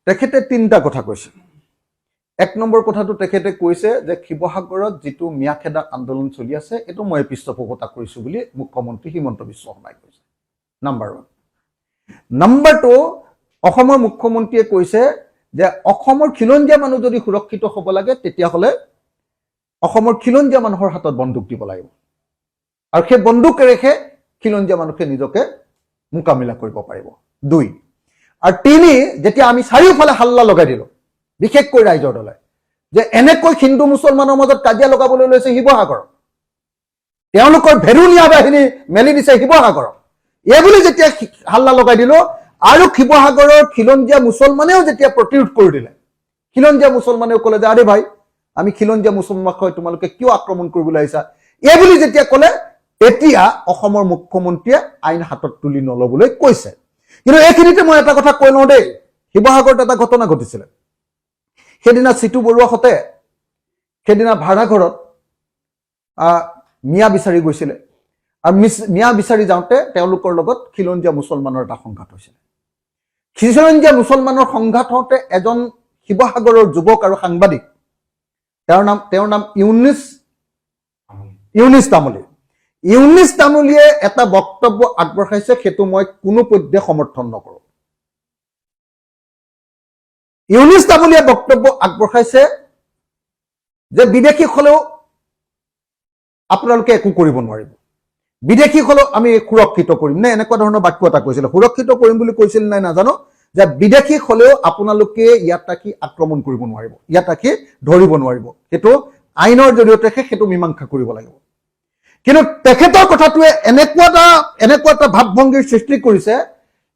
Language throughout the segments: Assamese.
তেখেতে তিনিটা কথা কৈছে। এক নম্বৰ কথাটো তেখেতে কৈছে যে শিৱসাগৰত যিটো মিয়াখেদা আন্দোলন চলি আছে এইটো মই পৃষ্ঠপোষকতা কৰিছোঁ বুলি মুখ্যমন্ত্ৰী হিমন্ত বিশ্ব শৰ্মাই কৈছে। নাম্বাৰ 1। নাম্বাৰ 2, অসমৰ মুখ্যমন্ত্ৰীয়ে কৈছে যে অসমৰ খিলঞ্জীয়া মানুহ যদি সুৰক্ষিত হ'ব লাগে তেতিয়াহ'লে অসমৰ খিলঞ্জীয়া মানুহৰ হাতত বন্দুক দিব লাগিব আৰু সেই বন্দুকেৰেহে খিলঞ্জীয়া মানুহে নিজকে মোকাবিলা কৰিব পাৰিব। 2 আৰু 3, যেতিয়া আমি চাৰিওফালে হাল্লা লগাই দিলোঁ বিশেষকৈ ৰাইজৰ দলে যে এনেকৈ হিন্দু মুছলমানৰ মাজত কাজিয়া লগাবলৈ লৈছে শিৱসাগৰ, তেওঁলোকৰ ভেৰুলীয়া বাহিনী মেলি দিছে শিৱসাগৰ, এইবুলি যেতিয়া হাল্লা লগাই দিলোঁ আৰু শিৱসাগৰৰ খিলঞ্জীয়া মুছলমানেও যেতিয়া প্ৰতিৰোধ কৰি দিলে, খিলঞ্জীয়া মুছলমানেও ক'লে যে আৰে ভাই আমি খিলঞ্জীয়া মুছলমানক হয় তোমালোকে কিয় আক্ৰমণ কৰিবলৈ আহিছা, এইবুলি যেতিয়া ক'লে এতিয়া অসমৰ মুখ্যমন্ত্ৰীয়ে আইন হাতত তুলি নল'বলৈ কৈছে। কিন্তু এইখিনিতে মই এটা কথা কৈ লওঁ দেই, শিৱসাগৰত এটা ঘটনা ঘটিছিলে। সেইদিনা চিটু বৰুৱাহঁতে সেইদিনা ভাড়াঘৰত মিয়া বিচাৰি গৈছিলে আৰু মিয়া বিচাৰি যাওঁতে তেওঁলোকৰ লগত খিলঞ্জীয়া মুছলমানৰ এটা সংঘাত হৈছিলে। খিলঞ্জীয়া মুছলমানৰ সংঘাত হওঁতে এজন শিৱসাগৰৰ যুৱক আৰু সাংবাদিক, তেওঁৰ নাম ইউনিছ তামুলী। ইউনিছ তামুলীয়ে এটা বক্তব্য আগবঢ়াইছে, সেইটো মই কোনো পধ্যে সমৰ্থন নকৰোঁ। ইউনিছ তামুলীয়ে বক্তব্য আগবঢ়াইছে যে বিদেশী হ'লেও আপোনালোকে একো কৰিব নোৱাৰিব, বিদেশী হ'লেও আমি সুৰক্ষিত কৰিম নে এনেকুৱা ধৰণৰ বাক্য এটা কৈছিলে। সুৰক্ষিত কৰিম বুলি কৈছিল নাই নাজানো, যে বিদেশী হ'লেও আপোনালোকে ইয়াত থাকি আক্ৰমণ কৰিব নোৱাৰিব, ইয়াত থাকি ধৰিব নোৱাৰিব, সেইটো আইনৰ জৰিয়তেহে সেইটো মীমাংসা কৰিব লাগিব। কিন্তু তেখেতৰ কথাটোৱে এনেকুৱা এটা ভাৱভংগীৰ সৃষ্টি কৰিছে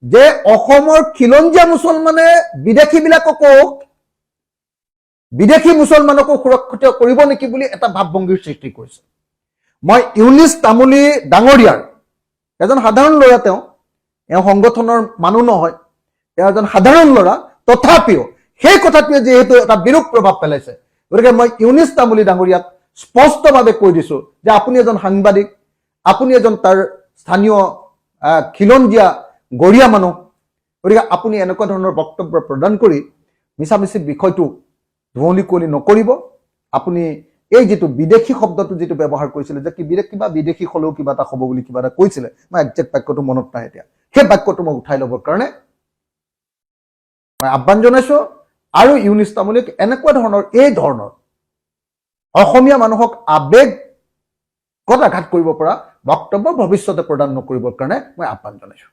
যে অসমৰ খিলঞ্জীয়া মুছলমানে বিদেশী মুছলমানকো সুৰক্ষিত কৰিব নেকি বুলি এটা ভাৱভংগীৰ সৃষ্টি কৰিছে। মই ইউনিছ তামুলী ডাঙৰীয়াৰ এজন সাধাৰণ ল'ৰা, তেওঁ সংগঠনৰ মানুহ নহয়, তেওঁ এজন সাধাৰণ ল'ৰা, তথাপিও সেই কথাটোৱে যিহেতু এটা বিৰূপ প্ৰভাৱ পেলাইছে, গতিকে মই ইউনিছ তামুলী ডাঙৰীয়াক স্পষ্টভাৱে কৈ দিছোঁ যে আপুনি এজন সাংবাদিক, আপুনি এজন তাৰ স্থানীয় খিলঞ্জীয়া গৰীয়া মানুহ, গতিকে আপুনি এনেকুৱা ধৰণৰ বক্তব্য প্ৰদান কৰি মিছামিছি বিষয়টো ধুৱলি কুঁৱলি নকৰিব। আপুনি এই যিটো বিদেশী শব্দটো যিটো ব্যৱহাৰ কৰিছিলে যে কিবা বিদেশী হ'লেও কিবা এটা হ'ব বুলি কিবা এটা কৈছিলে, মই একজেক্ট বাক্যটো মনত নাই এতিয়া, সেই বাক্যটো মই উঠাই ল'বৰ কাৰণে মই আহ্বান জনাইছোঁ। আৰু ইউনিছ তামুলীক এনেকুৱা ধৰণৰ এই ধৰণৰ অসমীয়া মানুহক আৱেগত আঘাত কৰিব পৰা বক্তব্য ভৱিষ্যতে প্ৰদান নকৰিবৰ কাৰণে মই আহ্বান জনাইছোঁ।